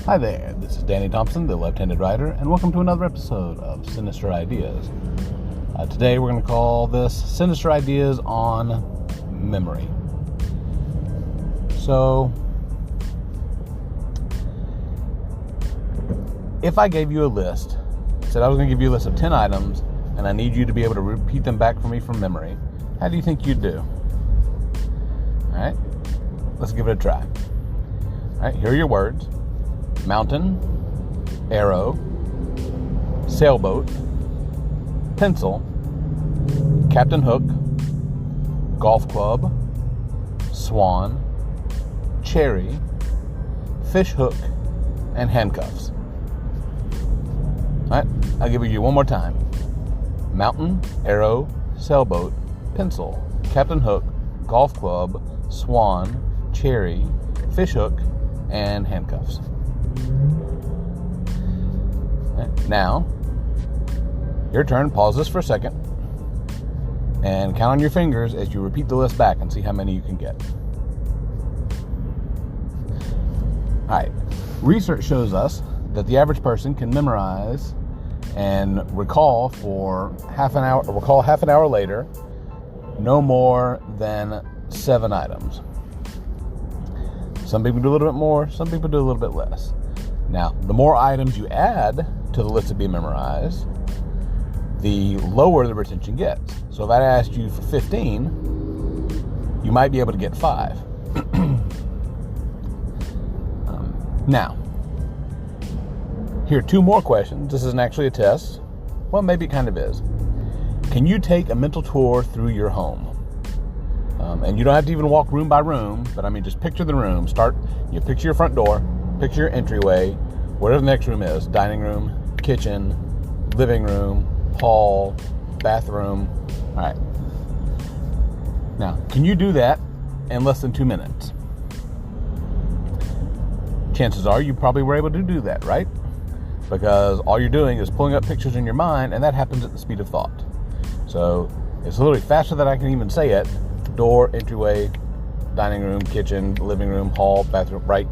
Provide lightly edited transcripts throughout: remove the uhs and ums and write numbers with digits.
Hi there, this is Danny Thompson, the left-handed writer, and welcome to another episode of Sinister Ideas. Today we're going to call this Sinister Ideas on Memory. So, if I gave you a list, said I was going to give you a list of 10 items, and I need you to be able to repeat them back for me from memory, how do you think you'd do? Alright, let's give it a try. Alright, here are your words. Mountain, arrow, sailboat, pencil, Captain Hook, golf club, swan, cherry, fish hook, and handcuffs. Alright, I'll give it you one more time. Mountain, arrow, sailboat, pencil, Captain Hook, golf club, swan, cherry, fish hook, and handcuffs. Now, your turn. Pause this for a second and count on your fingers as you repeat the list back and see how many you can get. Alright, research shows us that the average person can memorize and recall half an hour later no more than 7 items. Some people do a little bit more, some people do a little bit less. Now, the more items you add to the list to be memorized, the lower the retention gets. So if I asked you for 15, you might be able to get 5. Now, here are 2 more questions. This isn't actually a test. Well, maybe it kind of is. Can you take a mental tour through your home? And you don't have to even walk room by room, but I mean, just picture the room. Picture your front door, picture your entryway, whatever the next room is, dining room, kitchen, living room, hall, bathroom. All right. Now, can you do that in less than 2 minutes? Chances are you probably were able to do that, right? Because all you're doing is pulling up pictures in your mind, and that happens at the speed of thought. So it's literally faster than I can even say it. Door, entryway, dining room, kitchen, living room, hall, bathroom, right?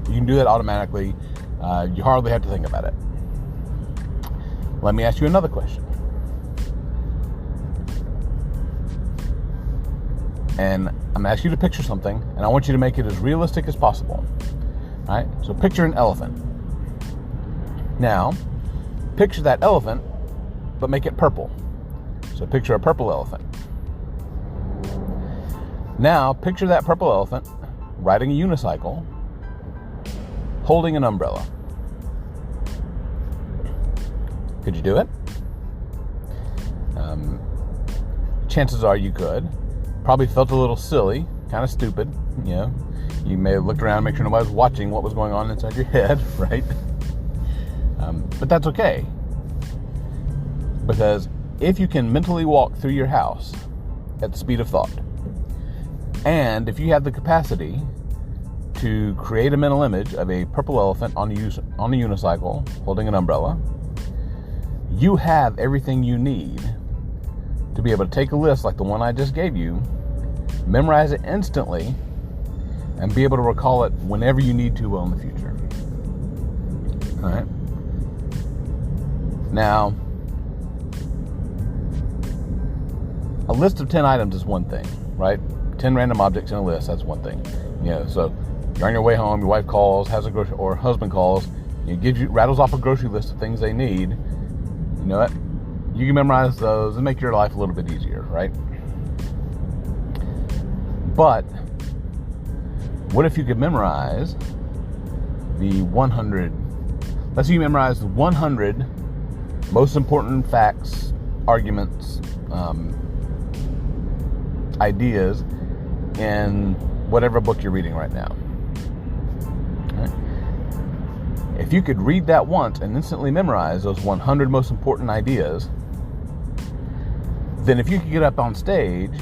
You can do that automatically. You hardly have to think about it. Let me ask you another question. And I'm going to ask you to picture something, and I want you to make it as realistic as possible. All right? So picture an elephant. Now, picture that elephant, but make it purple. So picture a purple elephant. Now, picture that purple elephant riding a unicycle, holding an umbrella. Could you do it? Chances are you could. Probably felt a little silly, kind of stupid. You know, you may have looked around, make sure nobody was watching what was going on inside your head, right? But that's okay. Because if you can mentally walk through your house at the speed of thought, and if you have the capacity to create a mental image of a purple elephant on a unicycle holding an umbrella, you have everything you need to be able to take a list like the one I just gave you, memorize it instantly, and be able to recall it whenever you need to in the future. All right. Now, a list of 10 items is one thing, right? 10 random objects in a list, that's one thing. You know, so you're on your way home, your wife calls, or husband calls, rattles off a grocery list of things they need. You know what? You can memorize those and make your life a little bit easier, right? But what if you could memorize the 100? Let's say you memorize the 100 most important facts, arguments, ideas in whatever book you're reading right now. Right? If you could read that once and instantly memorize those 100 most important ideas, then if you could get up on stage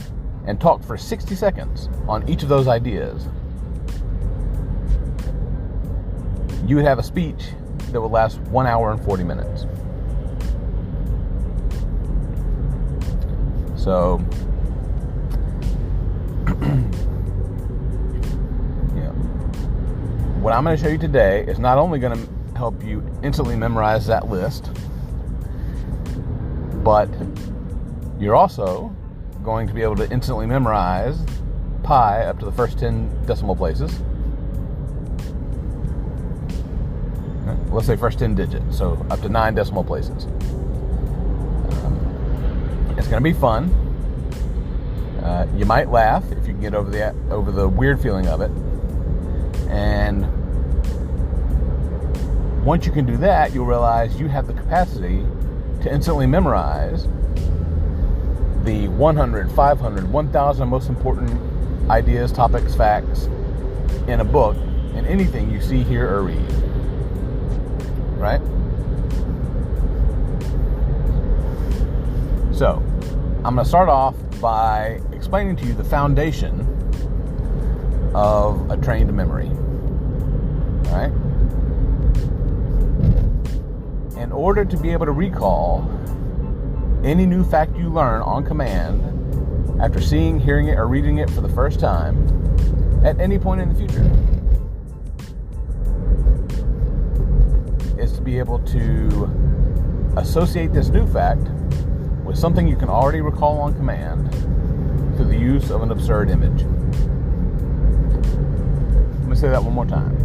and talk for 60 seconds on each of those ideas, you would have a speech that would last 1 hour and 40 minutes. So, what I'm going to show you today is not only going to help you instantly memorize that list, but you're also going to be able to instantly memorize pi up to the first 10 decimal places. Let's say first 10 digits, so up to 9 decimal places. It's going to be fun. You might laugh if you can get over the weird feeling of it. And once you can do that, you'll realize you have the capacity to instantly memorize the 100, 500, 1,000 most important ideas, topics, facts in a book, in anything you see, hear, or read. Right? So, I'm going to start off by explaining to you the foundation of a trained memory. All right? In order to be able to recall any new fact you learn on command after seeing, hearing it, or reading it for the first time at any point in the future, is to be able to associate this new fact with something you can already recall on command through the use of an absurd image. Let me say that one more time.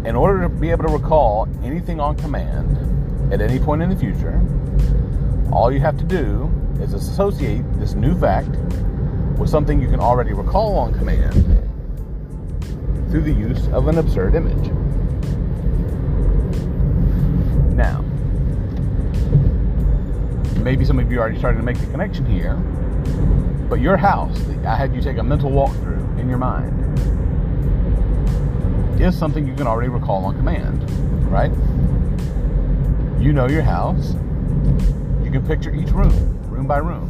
In order to be able to recall anything on command at any point in the future, all you have to do is associate this new fact with something you can already recall on command through the use of an absurd image. Now, maybe some of you are already starting to make the connection here, but your house, I had you take a mental walkthrough in your mind, is something you can already recall on command, right? You know your house. You can picture each room by room.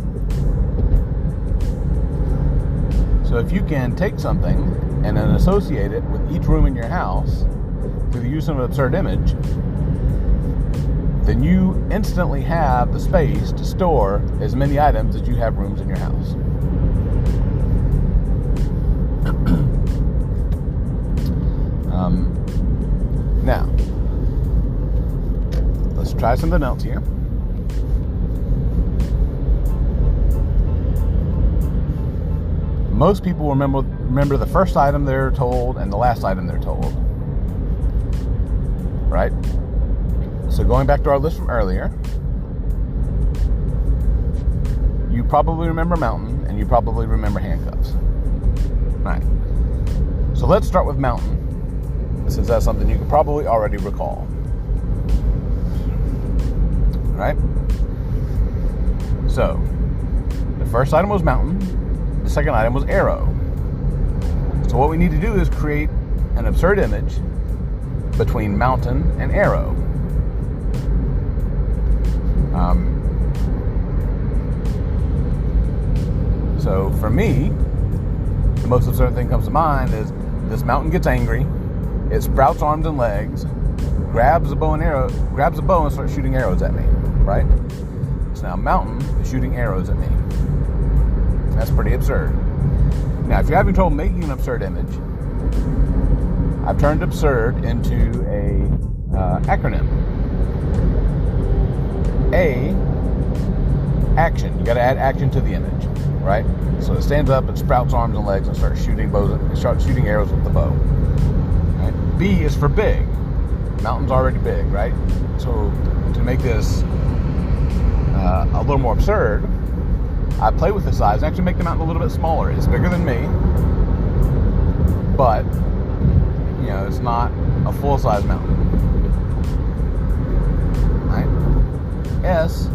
So if you can take something and then associate it with each room in your house through the use of an absurd image, then you instantly have the space to store as many items as you have rooms in your house. Now, let's try something else here. Most people remember the first item they're told and the last item they're told. Right? So going back to our list from earlier, you probably remember mountain and you probably remember handcuffs. Right. So let's start with mountain, since that's something you can probably already recall. Right? So, the first item was mountain. The second item was arrow. So what we need to do is create an absurd image between mountain and arrow. So for me, the most absurd thing that comes to mind is this mountain gets angry, it sprouts arms and legs, grabs a bow and starts shooting arrows at me, right? So now mountain is shooting arrows at me. That's pretty absurd. Now, if you're having trouble making an absurd image, I've turned absurd into a acronym. A, action. You got to add action to the image, right? So it stands up, it sprouts arms and legs, and starts shooting arrows with the bow. Right? B is for big. Mountain's already big, right? So to make this a little more absurd, I play with the size and actually make the mountain a little bit smaller. It's bigger than me, but it's not a full-size mountain. Right? S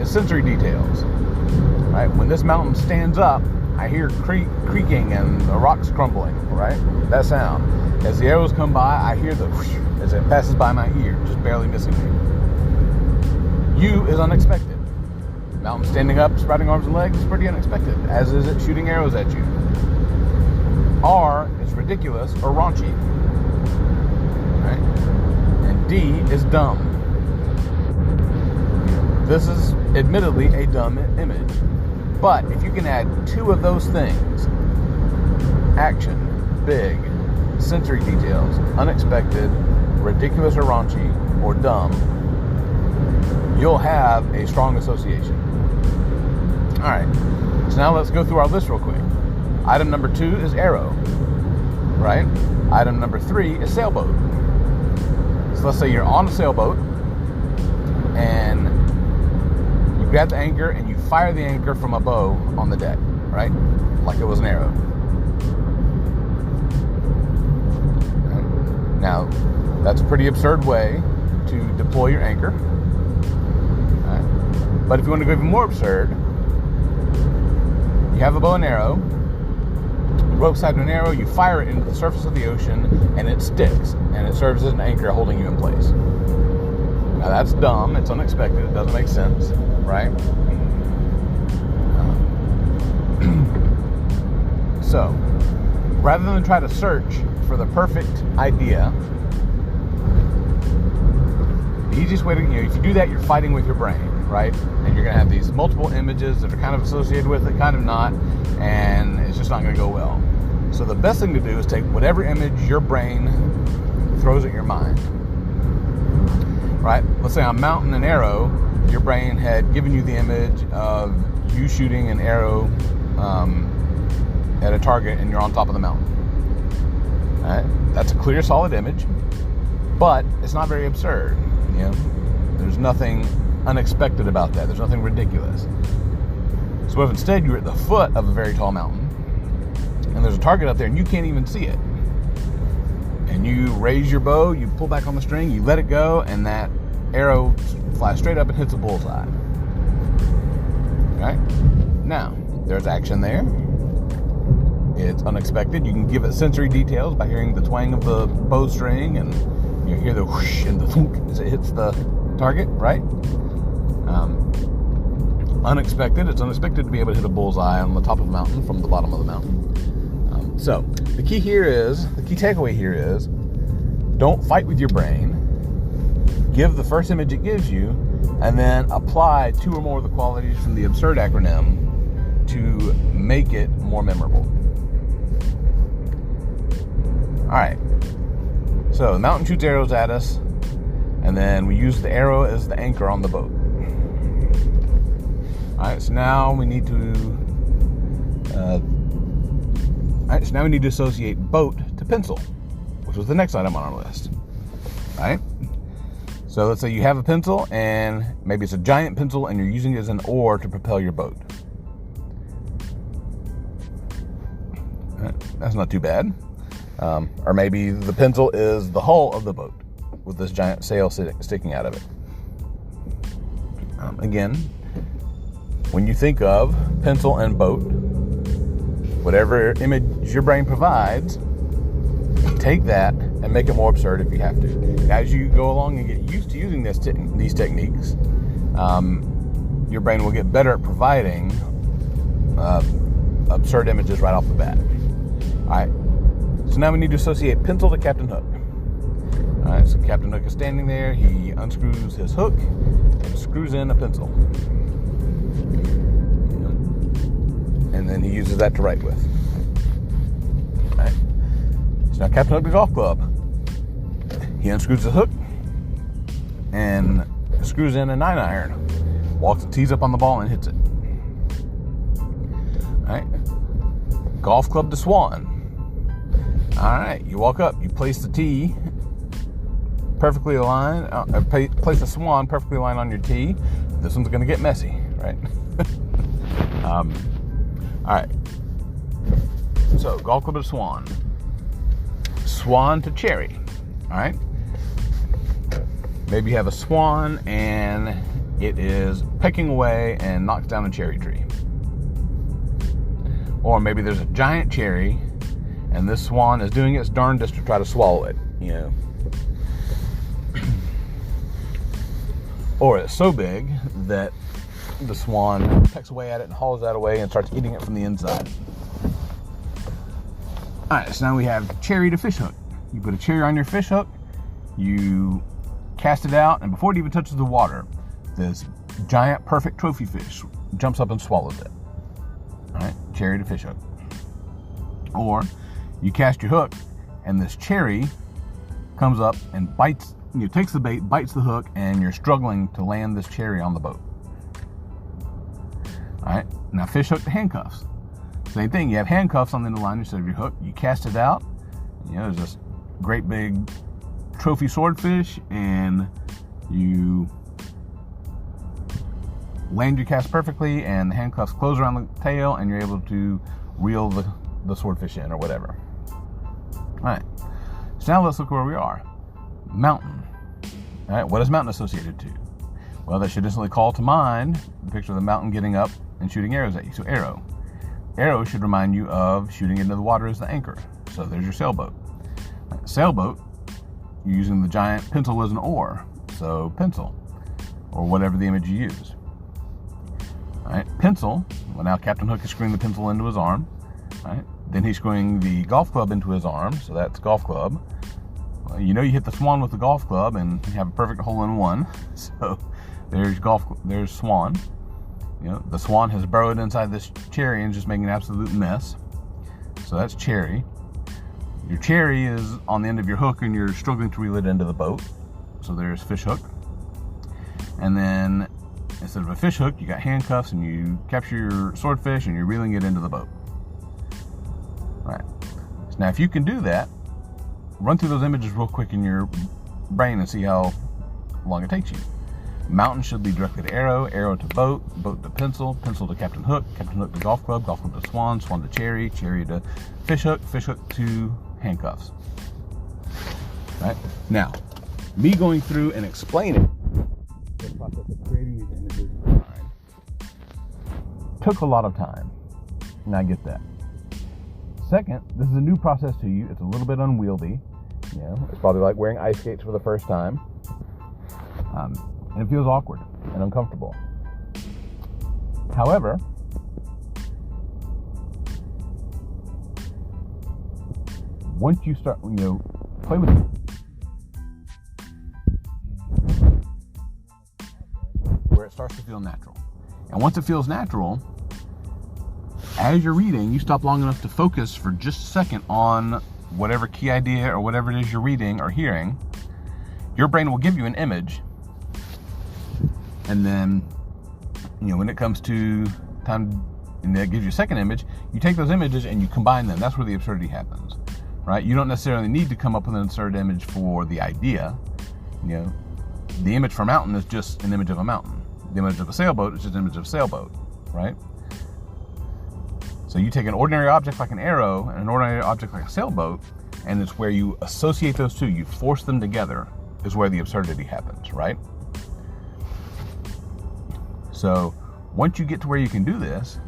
is sensory details. Right? When this mountain stands up, I hear creaking and the rocks crumbling. Right? That sound. As the arrows come by, I hear the whoosh as it passes by my ear, just barely missing me. U is unexpected. Mountain standing up, sprouting arms and legs is pretty unexpected, as is it shooting arrows at you. R is ridiculous or raunchy. Right? And D is dumb. This is admittedly a dumb image. But if you can add two of those things, action, big, sensory details, unexpected, ridiculous or raunchy, or dumb, you'll have a strong association. All right, so now let's go through our list real quick. Item number 2 is arrow, right? Item number 3 is sailboat. So let's say you're on a sailboat and you grab the anchor and you fire the anchor from a bow on the deck, right? Like it was an arrow. Right. Now, that's a pretty absurd way to deploy your anchor. Right. But if you want to go even more absurd, you have a bow and arrow, rope tied to an arrow, you fire it into the surface of the ocean, and it sticks, and it serves as an anchor holding you in place. Now that's dumb, it's unexpected, it doesn't make sense, right? So, rather than try to search for the perfect idea, the easiest way to, if you do that, you're fighting with your brain, right? And you're going to have these multiple images that are kind of associated with it, kind of not, and it's just not going to go well. So the best thing to do is take whatever image your brain throws at your mind, right? Let's say I'm mounting an arrow. Your brain had given you the image of you shooting an arrow at a target and you're on top of the mountain. All right? That's a clear, solid image, but it's not very absurd. There's nothing unexpected about that. There's nothing ridiculous. So if instead you're at the foot of a very tall mountain and there's a target up there and you can't even see it, and you raise your bow, you pull back on the string, you let it go, and that arrow flies straight up and hits a bullseye. Right? Now, there's action there. It's unexpected. You can give it sensory details by hearing the twang of the bowstring, and you hear the whoosh and the thunk as it hits the target, right? Unexpected. It's unexpected to be able to hit a bullseye on the top of a mountain from the bottom of the mountain. So the key takeaway here is, don't fight with your brain. Give the first image it gives you, and then apply 2 or more of the qualities from the absurd acronym to make it more memorable. All right. So the mountain shoots arrows at us, and then we use the arrow as the anchor on the boat. All right, so now we need to associate boat to pencil, which was the next item on our list. All right. So let's say you have a pencil, and maybe it's a giant pencil, and you're using it as an oar to propel your boat. All right, that's not too bad. Or maybe the pencil is the hull of the boat with this giant sail sticking out of it. Again, when you think of pencil and boat, whatever image your brain provides, take that and make it more absurd if you have to. As you go along and get used to using these techniques, your brain will get better at providing absurd images right off the bat. All right. So now we need to associate pencil to Captain Hook. All right. So Captain Hook is standing there. He unscrews his hook and screws in a pencil. And then he uses that to write with. All right. So now Captain Hook, the golf club. He unscrews the hook and screws in a 9-iron. Walks the tees up on the ball and hits it. All right. Golf club to swan. All right. You walk up. You place the tee perfectly aligned. Place the swan perfectly aligned on your tee. This one's going to get messy, right? All right. So golf club to swan. Swan to cherry. All right. Maybe you have a swan and it is pecking away and knocks down a cherry tree. Or maybe there's a giant cherry and this swan is doing its darndest to try to swallow it, Or it's so big that the swan pecks away at it and hauls that away and starts eating it from the inside. All right, so now we have cherry to fish hook. You put a cherry on your fish hook, you cast it out, and before it even touches the water, this giant perfect trophy fish jumps up and swallows it. All right, cherry to fish hook. Or you cast your hook and this cherry comes up and bites, takes the bait, bites the hook, and you're struggling to land this cherry on the boat. All right, now fish hook to handcuffs. Same thing, you have handcuffs on the end of the line instead of your hook. You cast it out, there's this great big trophy swordfish, and you land your cast perfectly, and the handcuffs close around the tail, and you're able to reel the swordfish in or whatever. All right, so now let's look where we are. Mountain. All right, what is mountain associated to? Well, that should instantly call to mind the picture of the mountain getting up and shooting arrows at you. So arrow. Arrow should remind you of shooting into the water as the anchor. So there's your sailboat. Right, sailboat, you're using the giant pencil as an oar. So pencil, or whatever the image you use. All right, pencil. Well, now Captain Hook is screwing the pencil into his arm. All right, then he's screwing the golf club into his arm. So that's golf club. Well, you hit the swan with the golf club and you have a perfect hole-in-one. So there's swan. The swan has burrowed inside this cherry and just making an absolute mess. So that's cherry. Your cherry is on the end of your hook and you're struggling to reel it into the boat. So there's fish hook. And then instead of a fish hook, you got handcuffs, and you capture your swordfish and you're reeling it into the boat. All right. So now if you can do that, run through those images real quick in your brain and see how long it takes you. Mountain should be directly to arrow, arrow to boat, boat to pencil, pencil to Captain Hook, Captain Hook to golf club to swan, swan to cherry, cherry to fish hook to handcuffs. All right. Now, me going through and explaining the process of creating these images in your mind took a lot of time, and I get that. Second, this is a new process to you. It's a little bit unwieldy. It's probably like wearing ice skates for the first time. And it feels awkward and uncomfortable. However, once you start, play with it, where it starts to feel natural. And once it feels natural, as you're reading, you stop long enough to focus for just a second on whatever key idea or whatever it is you're reading or hearing. Your brain will give you an image. And then, when it comes to time, and that gives you a second image, you take those images and you combine them. That's where the absurdity happens, right? You don't necessarily need to come up with an absurd image for the idea. The image for mountain is just an image of a mountain. The image of a sailboat is just an image of a sailboat, right? So you take an ordinary object like an arrow and an ordinary object like a sailboat, and it's where you associate those two, you force them together, is where the absurdity happens, right? So once you get to where you can do this,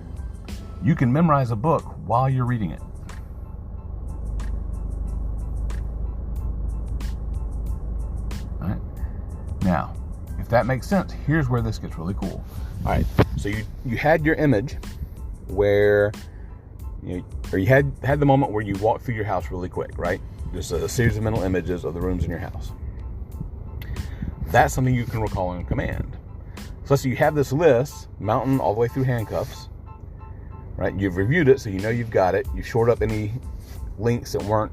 you can memorize a book while you're reading it. All right. Now, if that makes sense, here's where this gets really cool. All right. So you had your image where, or you had the moment where you walked through your house really quick, right? Just a series of mental images of the rooms in your house. That's something you can recall on command. So let's say you have this list, mountain all the way through handcuffs, right? You've reviewed it, so you've got it. You've shored up any links that weren't,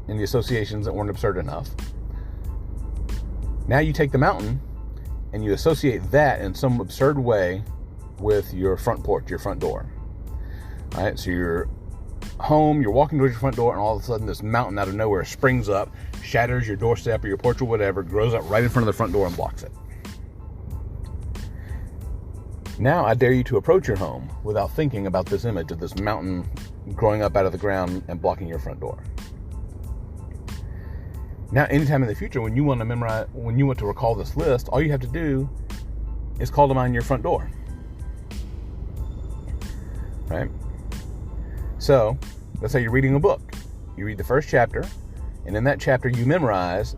any associations that weren't absurd enough. Now you take the mountain and you associate that in some absurd way with your front porch, your front door. All right, so you're home, you're walking towards your front door, and all of a sudden this mountain out of nowhere springs up, shatters your doorstep or your porch or whatever, grows up right in front of the front door and blocks it. Now I dare you to approach your home without thinking about this image of this mountain growing up out of the ground and blocking your front door. Now, anytime in the future when you want to recall this list, all you have to do is call to mind your front door. Right? So, let's say you're reading a book. You read the first chapter, and in that chapter you memorize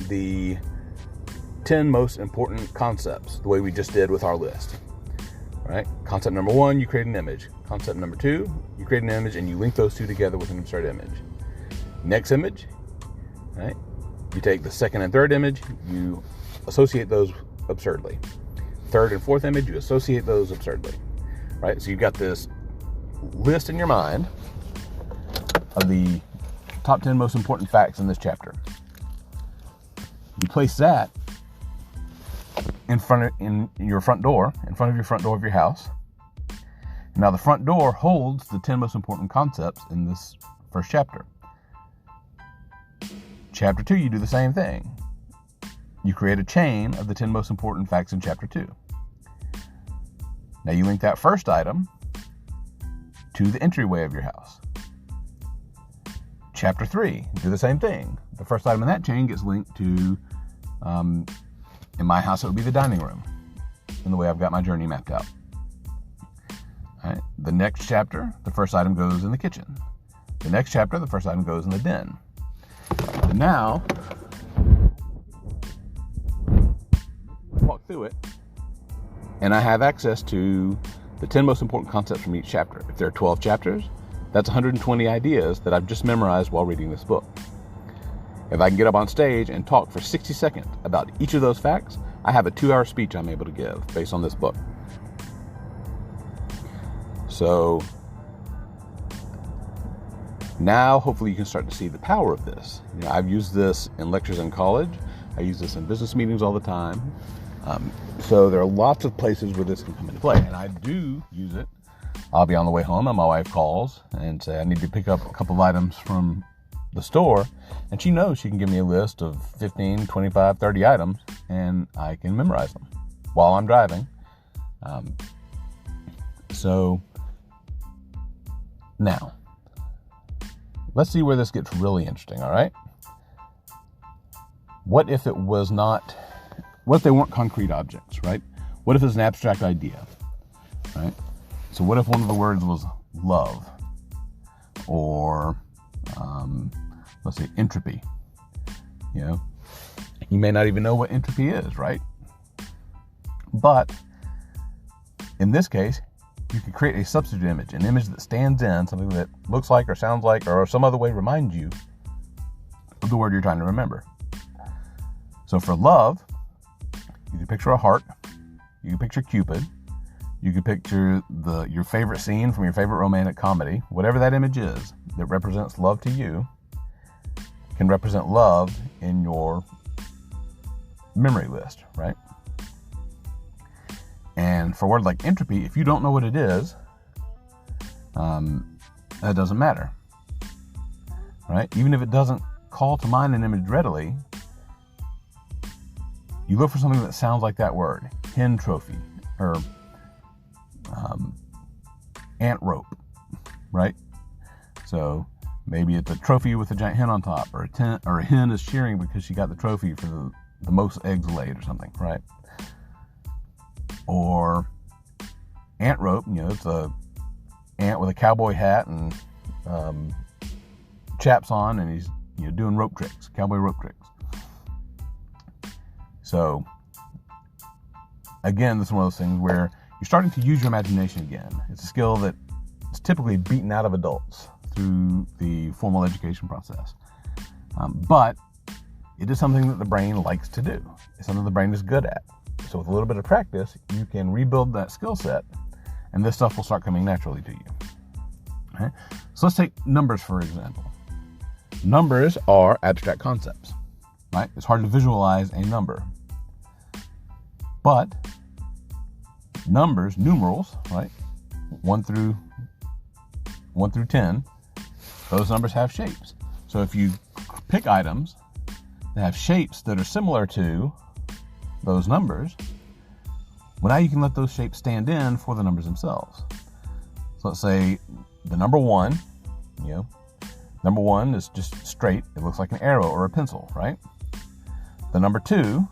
the 10 most important concepts, the way we just did with our list. Right? Concept number 1, you create an image. Concept number 2, you create an image and you link those two together with an absurd image. Next image, right? You take the second and third image, you associate those absurdly. Third and fourth image, you associate those absurdly. Right? So you've got this list in your mind of the top 10 most important facts in this chapter. You place that in your front door, in front of your front door of your house. Now the front door holds the 10 most important concepts in this first chapter. Chapter 2, you do the same thing. You create a chain of the 10 most important facts in chapter 2. Now you link that first item to the entryway of your house. Chapter 3, do the same thing. The first item in that chain gets linked to, in my house, it would be the dining room, in the way I've got my journey mapped out. All right. The next chapter, the first item goes in the kitchen. The next chapter, the first item goes in the den. And now, walk through it, and I have access to the 10 most important concepts from each chapter. If there are 12 chapters, that's 120 ideas that I've just memorized while reading this book. If I can get up on stage and talk for 60 seconds about each of those facts, I have a 2-hour speech I'm able to give based on this book. So now hopefully you can start to see the power of this. I've used this in lectures in college. I use this in business meetings all the time. So there are lots of places where this can come into play, and I do use it. I'll be on the way home and my wife calls and say I need to pick up a couple of items from the store, and she knows she can give me a list of 15, 25, 30 items, and I can memorize them while I'm driving. So now, let's see where this gets really interesting, all right? What if it was not, what if they weren't concrete objects, right? What if it's an abstract idea, right? So what if one of the words was love, or let's say entropy? You may not even know what entropy is, right? But in this case, you can create a substitute image, an image that stands in, something that looks like or sounds like or some other way reminds you of the word you're trying to remember. So for love, you can picture a heart, you can picture Cupid, you can picture your favorite scene from your favorite romantic comedy. Whatever that image is that represents love to you can represent love in your memory list, right? And for a word like entropy, if you don't know what it is, that doesn't matter, right? Even if it doesn't call to mind an image readily, you look for something that sounds like that word, hen trophy, or ant rope, right? So maybe it's a trophy with a giant hen on top, or a hen is cheering because she got the trophy for the most eggs laid or something, right? Or ant rope, it's a ant with a cowboy hat and chaps on, and he's doing rope tricks, cowboy rope tricks. So again, this is one of those things where you're starting to use your imagination again. It's a skill that is typically beaten out of adults through the formal education process. But it is something that the brain likes to do. It's something the brain is good at. So with a little bit of practice, you can rebuild that skill set, and this stuff will start coming naturally to you. Okay? So let's take numbers, for example. Numbers are abstract concepts, right? It's hard to visualize a number. But numbers, numerals, right? 1 through 10, those numbers have shapes. So if you pick items that have shapes that are similar to those numbers, well, now you can let those shapes stand in for the numbers themselves. So let's say the number 1, number 1 is just straight. It looks like an arrow or a pencil, right? The number 2,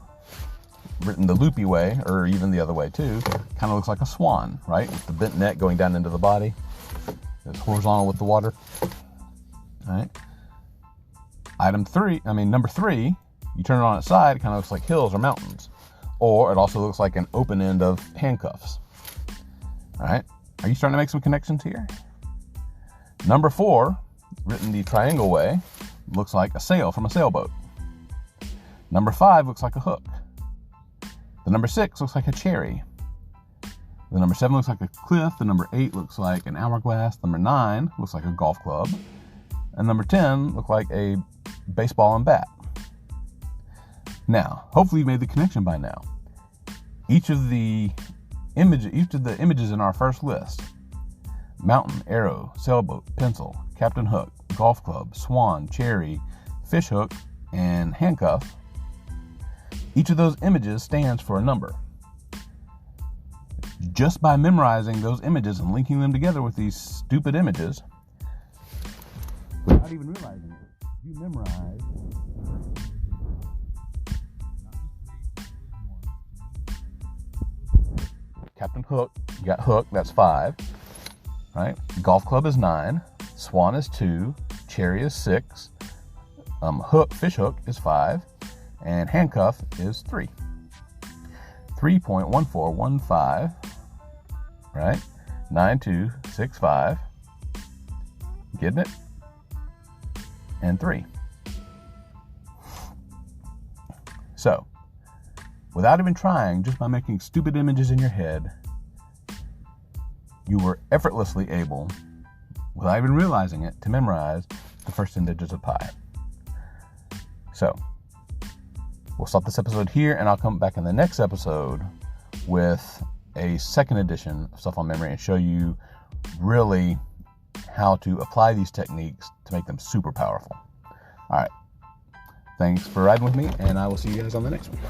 written the loopy way, or even the other way too, kind of looks like a swan, right? With the bent neck going down into the body. It's horizontal with the water. All right. Number 3, you turn it on its side, it kind of looks like hills or mountains. Or it also looks like an open end of handcuffs. All right. Are you starting to make some connections here? Number 4, written the triangle way, looks like a sail from a sailboat. Number 5 looks like a hook. The number 6 looks like a cherry. The number 7 looks like a cliff. The number 8 looks like an hourglass. The number 9 looks like a golf club. and number 10 look like a baseball and bat. Now, hopefully you made the connection by now. Each of the images in our first list, mountain, arrow, sailboat, pencil, Captain Hook, golf club, swan, cherry, fish hook, and handcuff, each of those images stands for a number. Just by memorizing those images and linking them together with these stupid images, without even realizing it, you memorize Captain Hook. You got Hook, that's 5, right? Golf club is 9, swan is 2, cherry is 6, fish hook is 5, and handcuff is 3. 3.1415, right? 9265, getting it? And 3. So, without even trying, just by making stupid images in your head, you were effortlessly able, without even realizing it, to memorize the first 10 digits of pi. So, we'll stop this episode here, and I'll come back in the next episode with a second edition of Stuff on Memory and show you really how to apply these techniques to make them super powerful. All right. Thanks for riding with me, and I will see you guys on the next one.